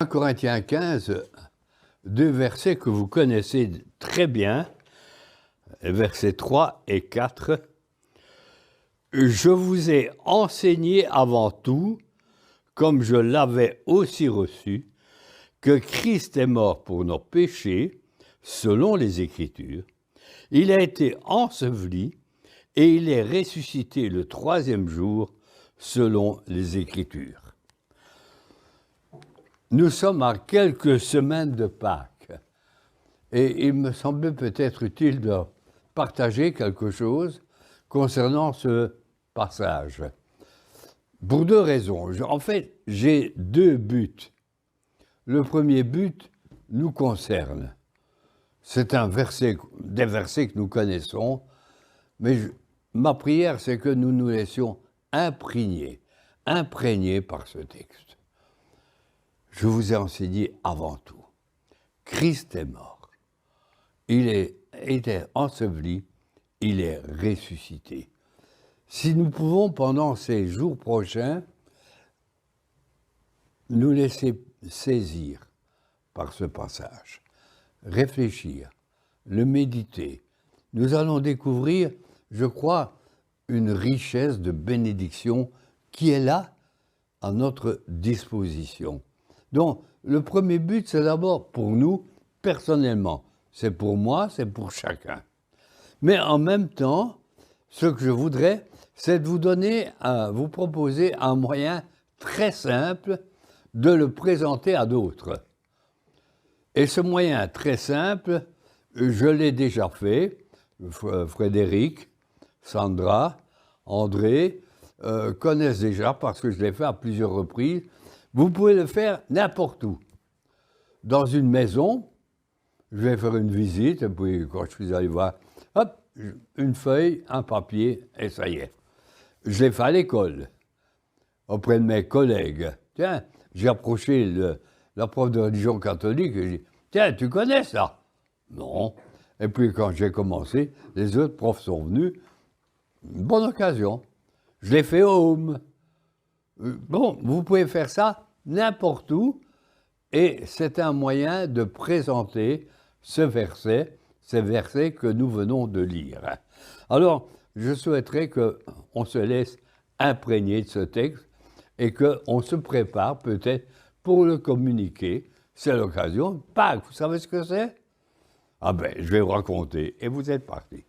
1 Corinthiens 15, deux versets que vous connaissez très bien, versets 3 et 4. « Je vous ai enseigné avant tout, comme je l'avais aussi reçu, que Christ est mort pour nos péchés, selon les Écritures. Il a été enseveli et il est ressuscité le troisième jour, selon les Écritures. » Nous sommes à quelques semaines de Pâques et il me semblait peut-être utile de partager quelque chose concernant ce passage. Pour deux raisons. En fait, j'ai deux buts. Le premier but nous concerne. C'est un verset, des versets que nous connaissons, mais ma prière, c'est que nous nous laissions imprégner par ce texte. Je vous ai enseigné avant tout. Christ est mort. Il était enseveli, il est ressuscité. Si nous pouvons, pendant ces jours prochains, nous laisser saisir par ce passage, réfléchir, le méditer, nous allons découvrir, je crois, une richesse de bénédiction qui est là, à notre disposition. Donc, le premier but, c'est d'abord pour nous, personnellement. C'est pour moi, c'est pour chacun. Mais en même temps, ce que je voudrais, c'est de vous proposer un moyen très simple de le présenter à d'autres. Et ce moyen très simple, je l'ai déjà fait. Frédéric, Sandra, André connaissent déjà parce que je l'ai fait à plusieurs reprises. Vous pouvez le faire n'importe où. Dans une maison, je vais faire une visite, et puis quand je suis allé voir, hop, une feuille, un papier, et ça y est. Je l'ai fait à l'école, auprès de mes collègues. Tiens, j'ai approché la prof de religion catholique, et j'ai dit, tiens, tu connais ça? Non. Et puis quand j'ai commencé, les autres profs sont venus. Une bonne occasion. Je l'ai fait au home. Bon, vous pouvez faire ça n'importe où, et c'est un moyen de présenter ces versets que nous venons de lire. Alors, je souhaiterais qu'on se laisse imprégner de ce texte et qu'on se prépare peut-être pour le communiquer. C'est l'occasion. Pâques, vous savez ce que c'est? Ah ben, je vais vous raconter, et vous êtes partis.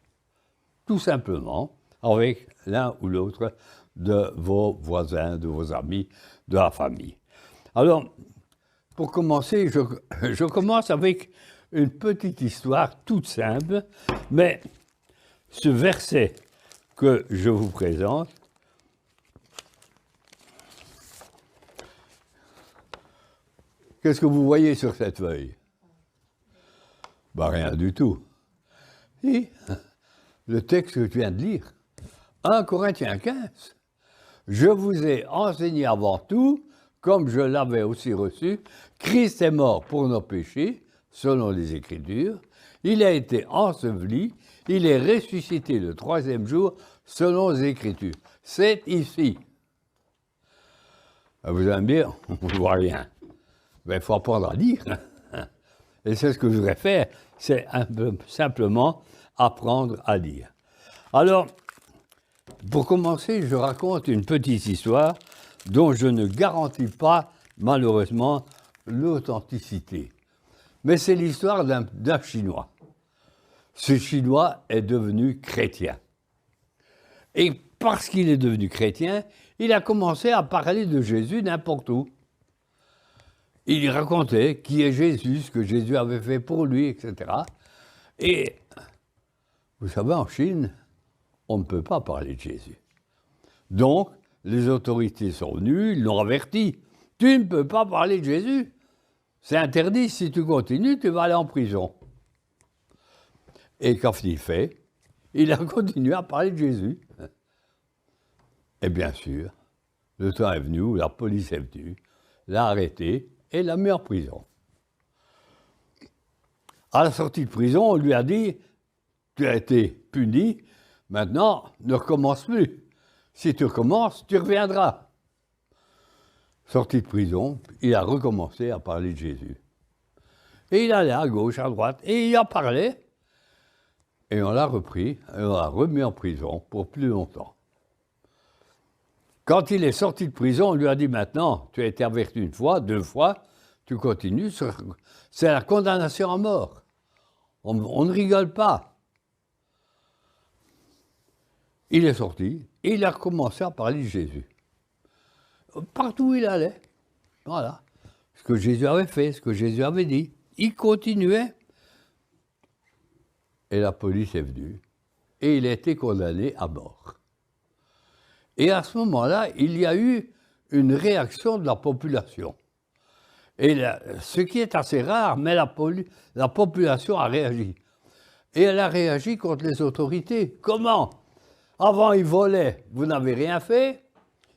Tout simplement, avec l'un ou l'autre de vos voisins, de vos amis, de la famille. Alors, pour commencer, je commence avec une petite histoire toute simple, mais ce verset que je vous présente, qu'est-ce que vous voyez sur cette feuille? Ben, rien du tout. Et le texte que tu viens de lire, 1 Corinthiens 15. Je vous ai enseigné avant tout, comme je l'avais aussi reçu, Christ est mort pour nos péchés, selon les Écritures. Il a été enseveli, il est ressuscité le troisième jour, selon les Écritures. C'est ici. Vous allez me dire, on ne voit rien. Mais il faut apprendre à lire. Et c'est ce que je voudrais faire, c'est simplement apprendre à lire. Alors, pour commencer, je raconte une petite histoire dont je ne garantis pas, malheureusement, l'authenticité. Mais c'est l'histoire d'un Chinois. Ce Chinois est devenu chrétien. Et parce qu'il est devenu chrétien, il a commencé à parler de Jésus n'importe où. Il racontait qui est Jésus, ce que Jésus avait fait pour lui, etc. Et vous savez, en Chine, on ne peut pas parler de Jésus. Donc, les autorités sont venues, ils l'ont averti. Tu ne peux pas parler de Jésus. C'est interdit, si tu continues, tu vas aller en prison. Et qu'a-t-il fait? Il a continué à parler de Jésus. Et bien sûr, le temps est venu où la police est venue, l'a arrêté et l'a mis en prison. À la sortie de prison, on lui a dit, tu as été puni, maintenant, ne recommence plus. Si tu recommences, tu reviendras. sorti de prison, il a recommencé à parler de Jésus. Et il allait à gauche, à droite, et il a parlé, et on l'a repris, et on l'a remis en prison pour plus longtemps. Quand il est sorti de prison, on lui a dit maintenant, tu as été averti une fois, 2 fois, tu continues, c'est la condamnation à mort. On ne rigole pas. Il est sorti, et il a recommencé à parler de Jésus. Partout où il allait. Voilà. Ce que Jésus avait fait, ce que Jésus avait dit. Il continuait. Et la police est venue. Et il a été condamné à mort. Et à ce moment-là, il y a eu une réaction de la population. Et là, ce qui est assez rare, mais la population a réagi. Et elle a réagi contre les autorités. Comment? Avant, il volait, vous n'avez rien fait.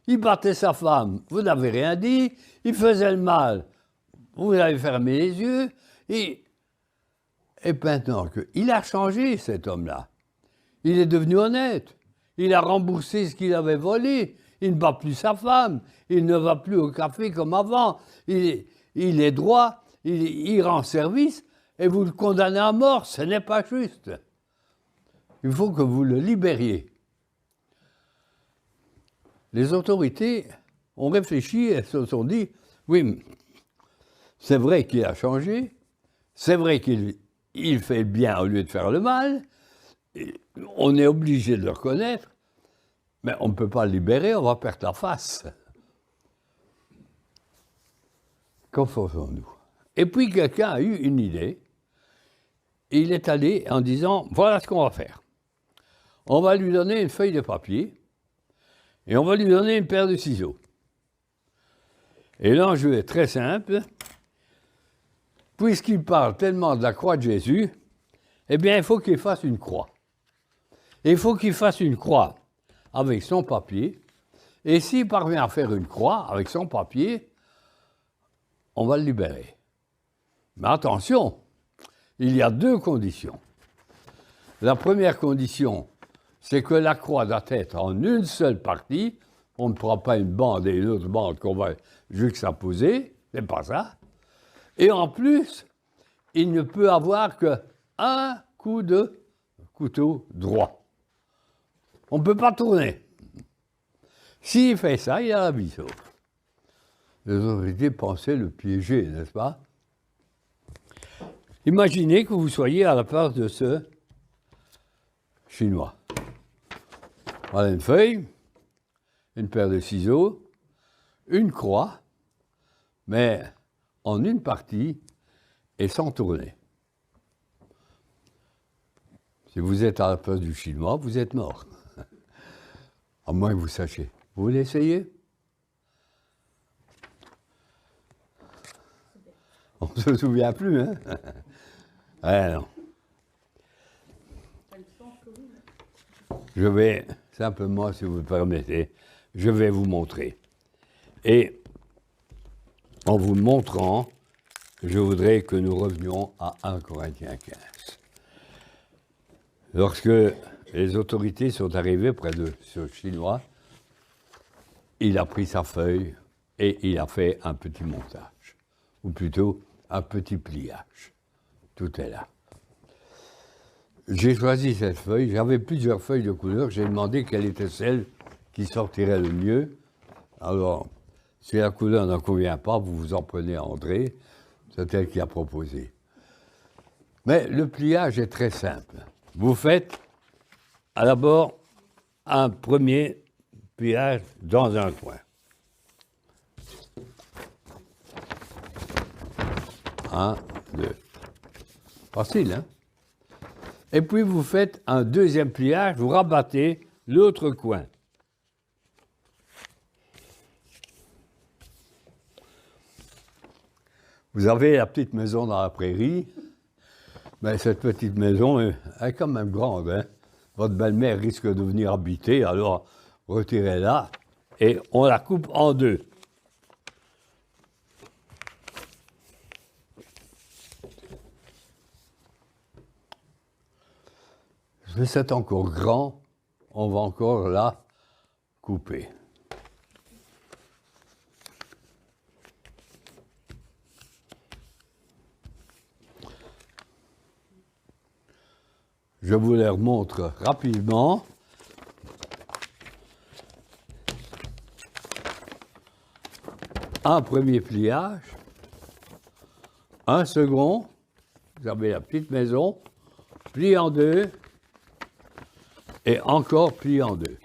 Il battait sa femme, vous n'avez rien dit. Il faisait le mal, vous avez fermé les yeux. Et maintenant qu'il a changé, cet homme-là. Il est devenu honnête. Il a remboursé ce qu'il avait volé. Il ne bat plus sa femme. Il ne va plus au café comme avant. Il est droit. Il rend service. Et vous le condamnez à mort. Ce n'est pas juste. Il faut que vous le libériez. Les autorités ont réfléchi et se sont dit, oui, c'est vrai qu'il a changé. C'est vrai qu'il fait le bien au lieu de faire le mal. On est obligé de le reconnaître, mais on ne peut pas le libérer, on va perdre la face. Qu'en faisons-nous? Et puis quelqu'un a eu une idée, et il est allé en disant, voilà ce qu'on va faire. On va lui donner une feuille de papier, et on va lui donner une paire de ciseaux. Et l'enjeu est très simple. Puisqu'il parle tellement de la croix de Jésus, eh bien, il faut qu'il fasse une croix. Et il faut qu'il fasse une croix avec son papier. Et s'il parvient à faire une croix avec son papier, on va le libérer. Mais attention, il y a 2 conditions. La première condition, c'est que la croix doit être en une seule partie. On ne prend pas une bande et une autre bande qu'on va juxtaposer. C'est pas ça. Et en plus, il ne peut avoir qu'un coup de couteau droit. On ne peut pas tourner. S'il fait ça, il a la vie sauve. Les autorités pensaient le piéger, n'est-ce pas? Imaginez que vous soyez à la place de ce Chinois. Voilà une feuille, une paire de ciseaux, une croix, mais en une partie et sans tourner. Si vous êtes à la place du Chinois, vous êtes mort. À moins que vous sachiez. Vous voulez essayer? On ne se souvient plus, hein? Ah non. Je vais simplement, si vous me permettez, je vais vous montrer. Et en vous le montrant, je voudrais que nous revenions à 1 Corinthiens 15. Lorsque les autorités sont arrivées près de ce Chinois, il a pris sa feuille et il a fait un petit montage, ou plutôt un petit pliage. Tout est là. J'ai choisi cette feuille, j'avais plusieurs feuilles de couleur, j'ai demandé quelle était celle qui sortirait le mieux. Alors, si la couleur n'en convient pas, vous vous en prenez à André, c'est elle qui a proposé. Mais le pliage est très simple. Vous faites d'abord un premier pliage dans un coin. 1, 2. Facile, hein? Et puis vous faites un deuxième pliage, vous rabattez l'autre coin. Vous avez la petite maison dans la prairie, mais cette petite maison est quand même grande, hein? Votre belle-mère risque de venir habiter, alors retirez-la et on la coupe en 2. C'est encore grand, on va encore la couper. Je vous les remontre rapidement. Un premier pliage, un second, vous avez la petite maison, plie en deux, et encore plie en deux.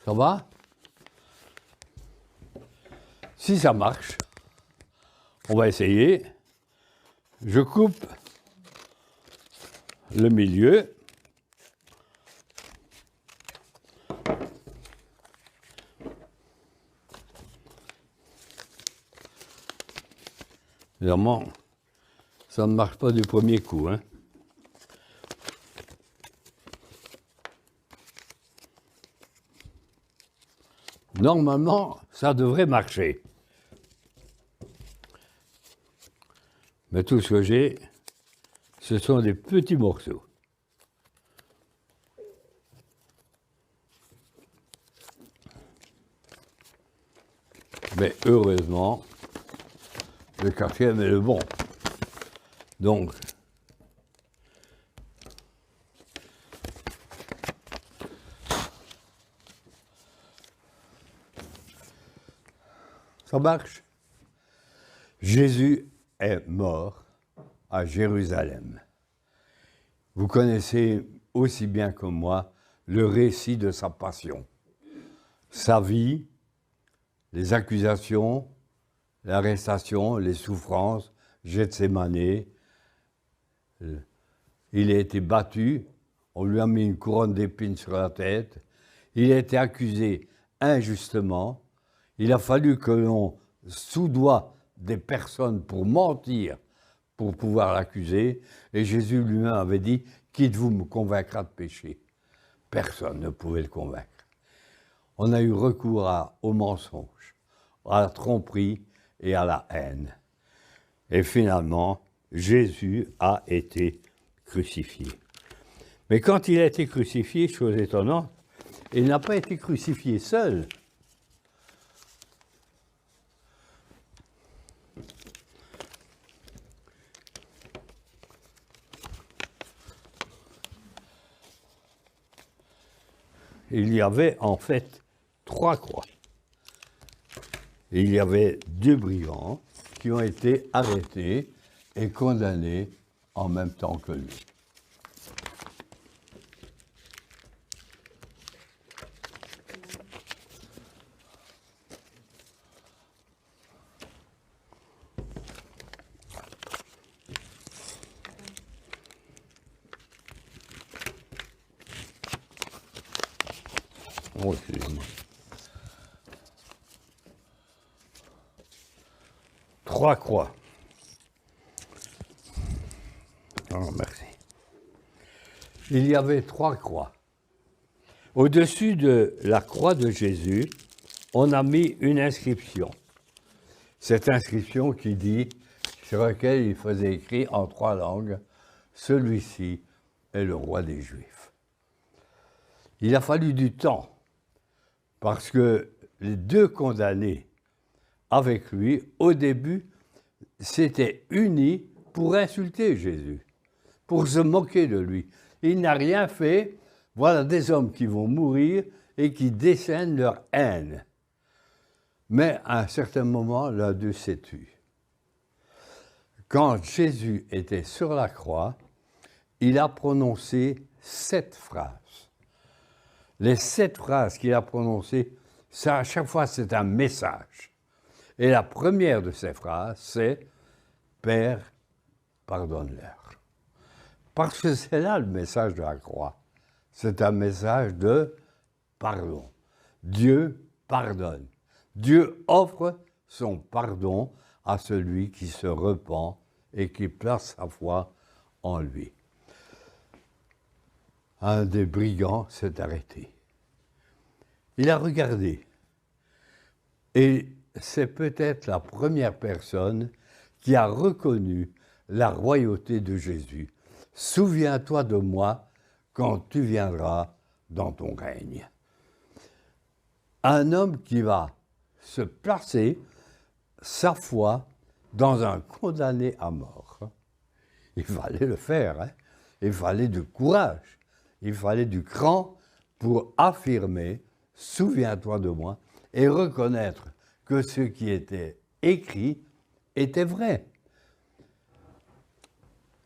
Ça va? Si ça marche, on va essayer. Je coupe le milieu. Évidemment, ça ne marche pas du premier coup, hein. Normalement, ça devrait marcher. Mais tout ce que j'ai, ce sont des petits morceaux. Mais heureusement, le quatrième est le bon. Donc, ça marche. Jésus est mort à Jérusalem. Vous connaissez aussi bien que moi le récit de sa passion, sa vie, les accusations, l'arrestation, les souffrances, Gethsémane. Il a été battu, on lui a mis une couronne d'épines sur la tête, il a été accusé injustement, il a fallu que l'on soudoie des personnes pour mentir, pour pouvoir l'accuser, et Jésus lui-même avait dit « Qui de vous me convaincra de péché ?» Personne ne pouvait le convaincre. On a eu recours au mensonge, à la tromperie et à la haine. Et finalement, Jésus a été crucifié. Mais quand il a été crucifié, chose étonnante, il n'a pas été crucifié seul. Il y avait en fait 3 croix. Il y avait 2 brigands qui ont été arrêtés et condamnés en même temps que lui. Oh, excusez-moi. 3 croix. Oh, merci. Il y avait 3 croix. Au-dessus de la croix de Jésus, on a mis une inscription. Cette inscription qui dit, sur laquelle il faisait écrit en 3 langues, « Celui-ci est le roi des Juifs ». Il a fallu du temps, parce que les 2 condamnés avec lui, au début, s'étaient unis pour insulter Jésus, pour se moquer de lui. Il n'a rien fait. Voilà des hommes qui vont mourir et qui déchaînent leur haine. Mais à un certain moment, l'un d'eux s'est tué. Quand Jésus était sur la croix, il a prononcé 7 phrases. Les 7 phrases qu'il a prononcées, ça, à chaque fois, c'est un message. Et la première de ces phrases, c'est « Père, pardonne-leur ». Parce que c'est là le message de la croix. C'est un message de pardon. Dieu pardonne. Dieu offre son pardon à celui qui se repent et qui place sa foi en lui. Un des brigands s'est arrêté. Il a regardé. Et c'est peut-être la première personne qui a reconnu la royauté de Jésus. Souviens-toi de moi quand tu viendras dans ton règne. Un homme qui va se placer sa foi dans un condamné à mort. Il va aller le faire, hein? il fallait du courage, il fallait du cran pour affirmer « Souviens-toi de moi » et reconnaître que ce qui était écrit était vrai.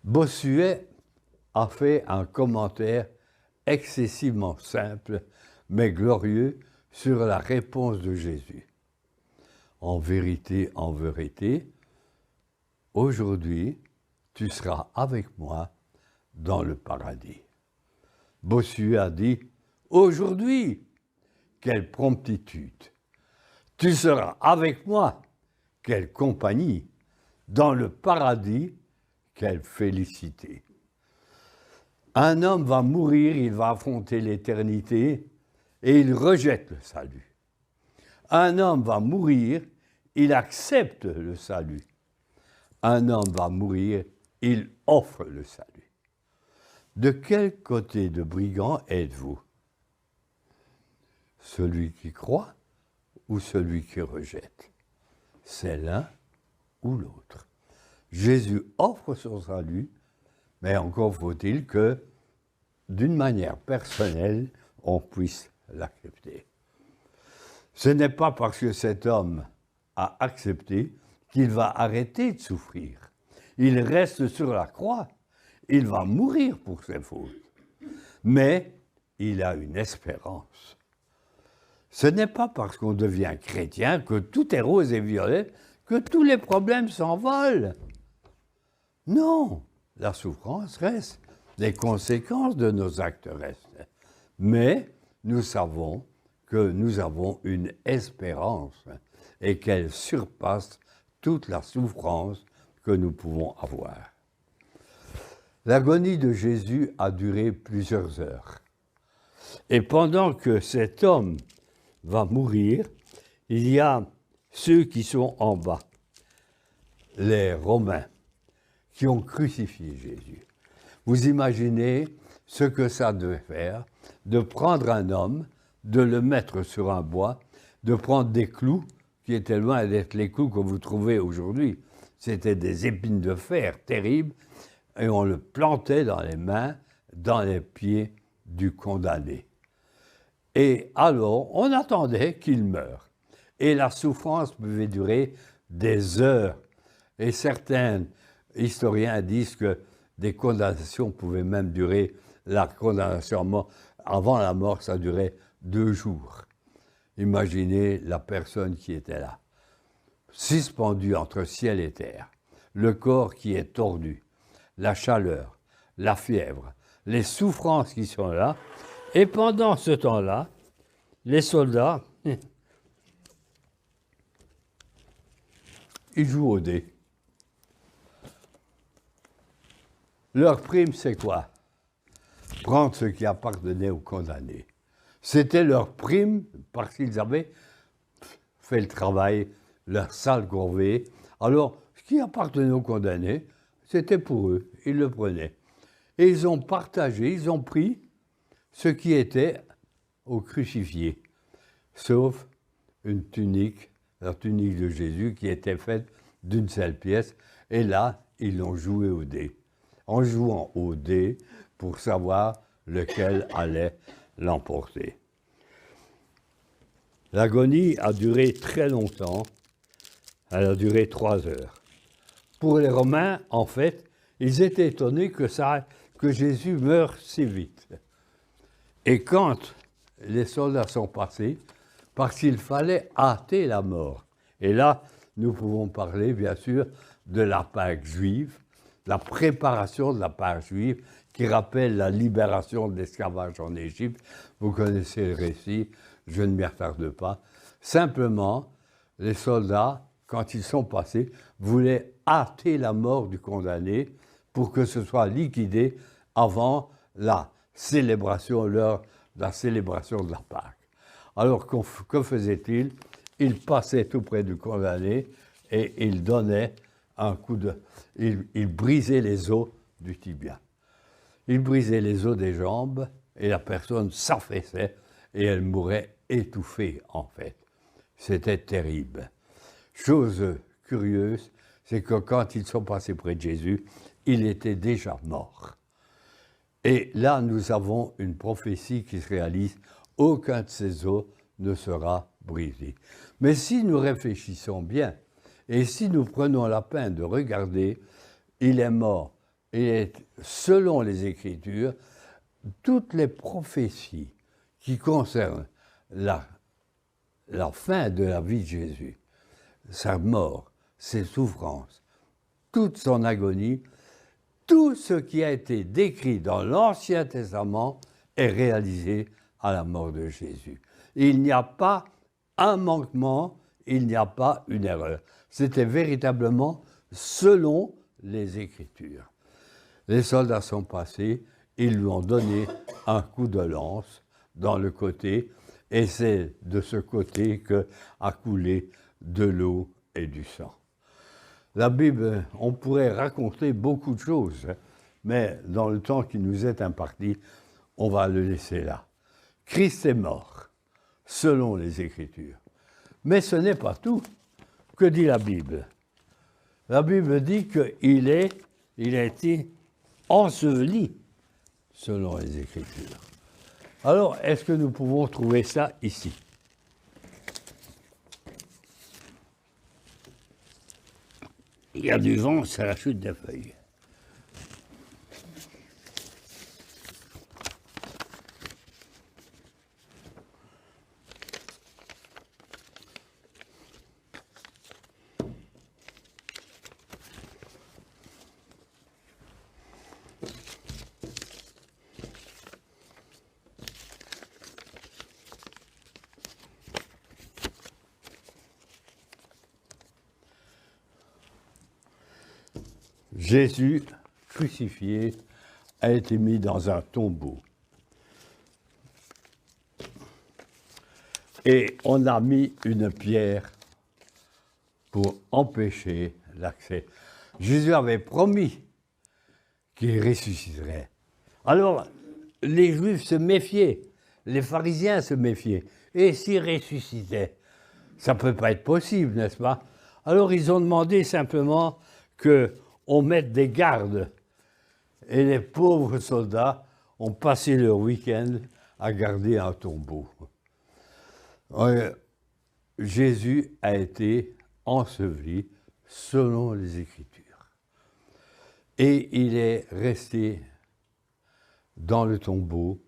Bossuet a fait un commentaire excessivement simple, mais glorieux, sur la réponse de Jésus. En vérité, aujourd'hui, tu seras avec moi dans le paradis. Bossuet a dit, aujourd'hui, quelle promptitude! Tu seras avec moi, quelle compagnie! Dans le paradis, quelle félicité! Un homme va mourir, il va affronter l'éternité et il rejette le salut. Un homme va mourir, il accepte le salut. Un homme va mourir, il offre le salut. De quel côté de brigand êtes-vous? Celui qui croit ou celui qui rejette? C'est l'un ou l'autre. Jésus offre son salut, mais encore faut-il que, d'une manière personnelle, on puisse l'accepter. Ce n'est pas parce que cet homme a accepté qu'il va arrêter de souffrir. Il reste sur la croix. Il va mourir pour ses fautes. Mais il a une espérance. Ce n'est pas parce qu'on devient chrétien que tout est rose et violet, que tous les problèmes s'envolent. Non, la souffrance reste, les conséquences de nos actes restent. Mais nous savons que nous avons une espérance et qu'elle surpasse toute la souffrance que nous pouvons avoir. L'agonie de Jésus a duré plusieurs heures. Et pendant que cet homme va mourir, il y a ceux qui sont en bas, les Romains, qui ont crucifié Jésus. Vous imaginez ce que ça devait faire de prendre un homme, de le mettre sur un bois, de prendre des clous, qui étaient loin d'être les clous que vous trouvez aujourd'hui. C'était des épines de fer terribles, et on le plantait dans les mains, dans les pieds du condamné. Et alors, on attendait qu'il meure. Et la souffrance pouvait durer des heures. Et certains historiens disent que des condamnations pouvaient même durer, la condamnation à mort, avant la mort, ça durait 2 jours. Imaginez la personne qui était là, suspendue entre ciel et terre, le corps qui est tordu, la chaleur, la fièvre, les souffrances qui sont là. Et pendant ce temps-là, les soldats, ils jouent au dé. Leur prime, c'est quoi? Prendre ce qui appartenait aux condamnés. C'était leur prime parce qu'ils avaient fait le travail, leur sale corvée. Alors, ce qui appartenait aux condamnés, c'était pour eux. Ils le prenaient. Et ils ont partagé, ils ont pris ce qui était au crucifié, sauf une tunique, la tunique de Jésus, qui était faite d'une seule pièce. Et là, ils l'ont joué au dé. En jouant au dé pour savoir lequel allait l'emporter. L'agonie a duré très longtemps, elle a duré 3 heures. Pour les Romains, en fait, ils étaient étonnés que Jésus meure si vite. Et quand les soldats sont passés, parce qu'il fallait hâter la mort. Et là, nous pouvons parler, bien sûr, de la Pâque juive, la préparation de la Pâque juive, qui rappelle la libération de l'esclavage en Égypte. Vous connaissez le récit, je ne m'y attarde pas. Simplement, les soldats, quand ils sont passés, voulaient hâter la mort du condamné pour que ce soit liquidé avant la célébration de la Pâque. Alors, que faisait-il? Il passait tout près du condamné et il donnait un coup de... Il brisait les os du tibia. Il brisait les os des jambes et la personne s'affaissait et elle mourait étouffée, en fait. C'était terrible. Chose curieuse, c'est que quand ils sont passés près de Jésus, il était déjà mort. Et là, nous avons une prophétie qui se réalise. Aucun de ces os ne sera brisé. Mais si nous réfléchissons bien, et si nous prenons la peine de regarder, il est mort. Et selon les Écritures, toutes les prophéties qui concernent la fin de la vie de Jésus, sa mort, ses souffrances, toute son agonie, tout ce qui a été décrit dans l'Ancien Testament est réalisé à la mort de Jésus. Il n'y a pas un manquement, il n'y a pas une erreur. C'était véritablement selon les Écritures. Les soldats sont passés, ils lui ont donné un coup de lance dans le côté, et c'est de ce côté qu'a coulé de l'eau et du sang. La Bible, on pourrait raconter beaucoup de choses, mais dans le temps qui nous est imparti, on va le laisser là. Christ est mort, selon les Écritures. Mais ce n'est pas tout. Que dit la Bible? La Bible dit qu'il a été enseveli, selon les Écritures. Alors, est-ce que nous pouvons trouver ça ici? Il y a du vent, c'est la chute des feuilles. Jésus, crucifié, a été mis dans un tombeau. Et on a mis une pierre pour empêcher l'accès. Jésus avait promis qu'il ressusciterait. Alors, les Juifs se méfiaient, les pharisiens se méfiaient. Et s'il ressuscitait, ça ne peut pas être possible, n'est-ce pas? Alors, ils ont demandé simplement qu'on mette des gardes. Et les pauvres soldats ont passé leur week-end à garder un tombeau. Jésus a été enseveli selon les Écritures. Et il est resté dans le tombeau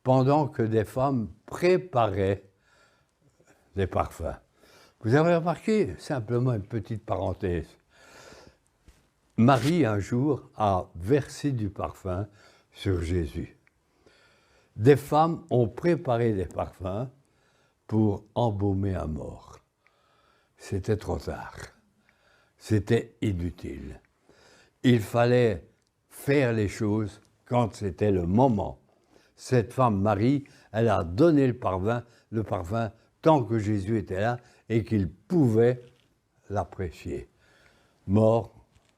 pendant que des femmes préparaient des parfums. Vous avez remarqué, simplement une petite parenthèse, Marie, un jour, a versé du parfum sur Jésus. Des femmes ont préparé des parfums pour embaumer un mort. C'était trop tard. C'était inutile. Il fallait faire les choses quand c'était le moment. Cette femme, Marie, elle a donné le parfum tant que Jésus était là et qu'il pouvait l'apprécier. Mort,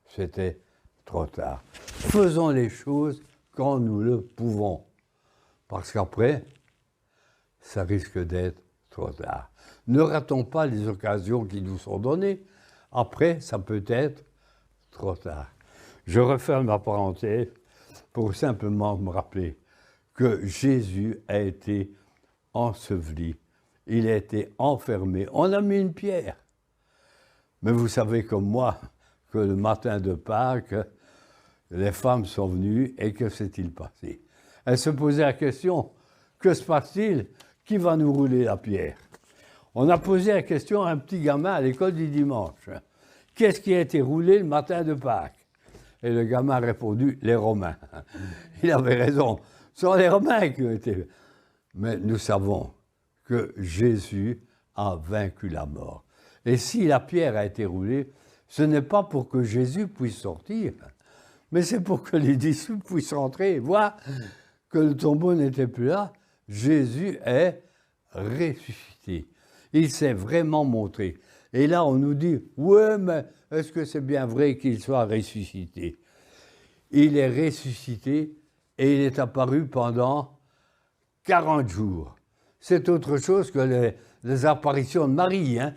c'était trop tard. Faisons les choses quand nous le pouvons, parce qu'après, ça risque d'être trop tard. Ne ratons pas les occasions qui nous sont données. Après, ça peut être trop tard. Je referme ma parenthèse pour simplement me rappeler que Jésus a été enseveli. Il a été enfermé. On a mis une pierre. Mais vous savez comme moi que le matin de Pâques, les femmes sont venues et que s'est-il passé? Elles se posaient la question, que se passe-t-il? Qui va nous rouler la pierre? On a posé la question à un petit gamin à l'école du dimanche. Qu'est-ce qui a été roulé le matin de Pâques? Et le gamin a répondu, les Romains. Il avait raison. Ce sont les Romains qui ont été... Mais nous savons que Jésus a vaincu la mort. Et si la pierre a été roulée, ce n'est pas pour que Jésus puisse sortir, mais c'est pour que les disciples puissent rentrer et voir que le tombeau n'était plus là. Jésus est ressuscité. Il s'est vraiment montré. Et là, on nous dit, ouais, mais est-ce que c'est bien vrai qu'il soit ressuscité? Il est ressuscité et il est apparu pendant 40 jours. C'est autre chose que les apparitions de Marie. Hein?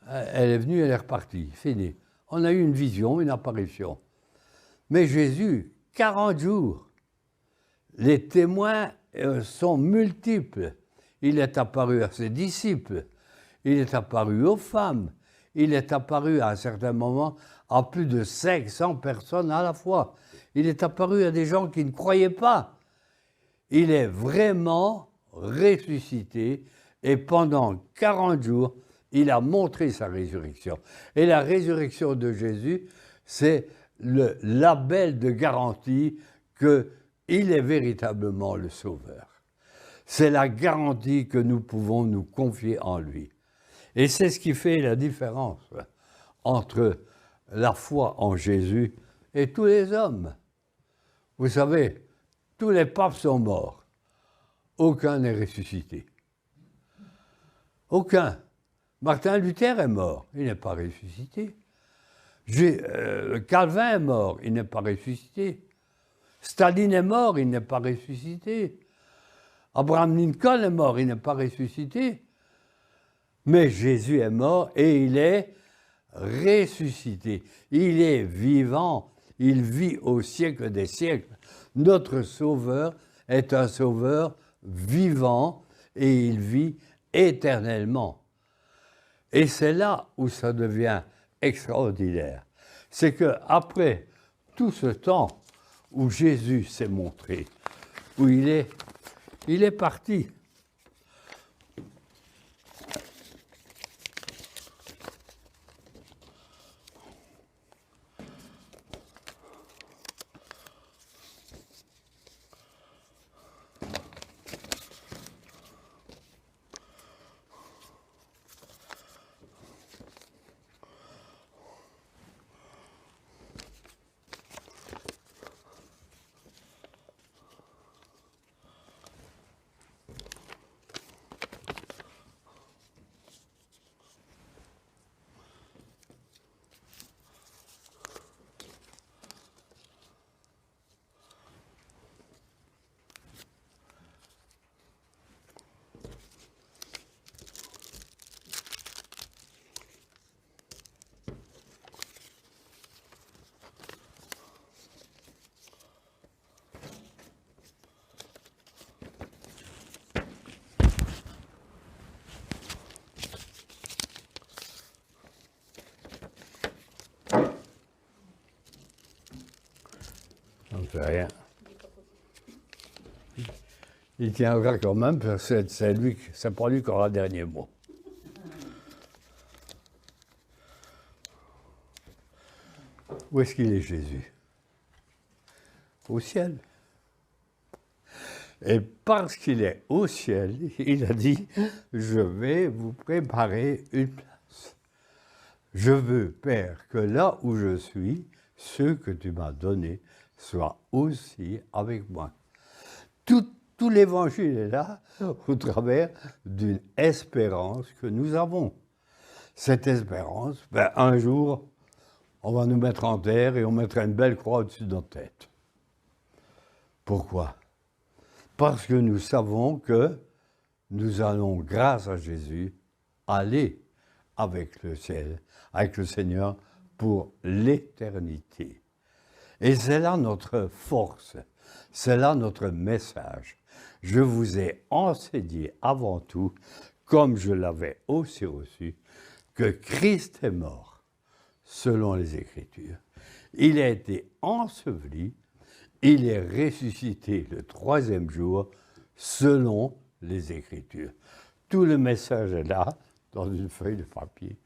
Elle est venue, elle est repartie, fini. On a eu une vision, une apparition. Mais Jésus, 40 jours. Les témoins sont multiples. Il est apparu à ses disciples, il est apparu aux femmes, il est apparu à un certain moment à plus de 500 personnes à la fois. Il est apparu à des gens qui ne croyaient pas. Il est vraiment ressuscité et pendant 40 jours, il a montré sa résurrection. Et la résurrection de Jésus, c'est le label de garantie qu'il est véritablement le Sauveur. C'est la garantie que nous pouvons nous confier en lui. Et c'est ce qui fait la différence entre la foi en Jésus et tous les hommes. Vous savez, tous les papes sont morts. Aucun n'est ressuscité. Aucun. Martin Luther est mort, il n'est pas ressuscité. Calvin est mort, il n'est pas ressuscité. Staline est mort, il n'est pas ressuscité. Abraham Lincoln est mort, il n'est pas ressuscité. Mais Jésus est mort et il est ressuscité. Il est vivant, il vit au siècle des siècles. Notre Sauveur est un Sauveur vivant et il vit éternellement. Et c'est là où ça devient extraordinaire. C'est qu'après tout ce temps où Jésus s'est montré, où il est parti. Rien. Il tiendra quand même, parce que c'est pas lui qui aura le dernier mot. Où est-ce qu'il est, Jésus? Au ciel. Et parce qu'il est au ciel, il a dit, je vais vous préparer une place. Je veux, Père, que là où je suis, ceux que tu m'as donnés soient aussi avec moi. Tout l'évangile est là au travers d'une espérance que nous avons. Cette espérance, un jour, on va nous mettre en terre et on mettra une belle croix au-dessus de notre tête. Pourquoi? Parce que nous savons que nous allons, grâce à Jésus, aller avec le ciel, avec le Seigneur pour l'éternité. Et c'est là notre force, c'est là notre message. Je vous ai enseigné avant tout, comme je l'avais aussi reçu, que Christ est mort selon les Écritures. Il a été enseveli, il est ressuscité le 3e jour selon les Écritures. Tout le message est là, dans une feuille de papier.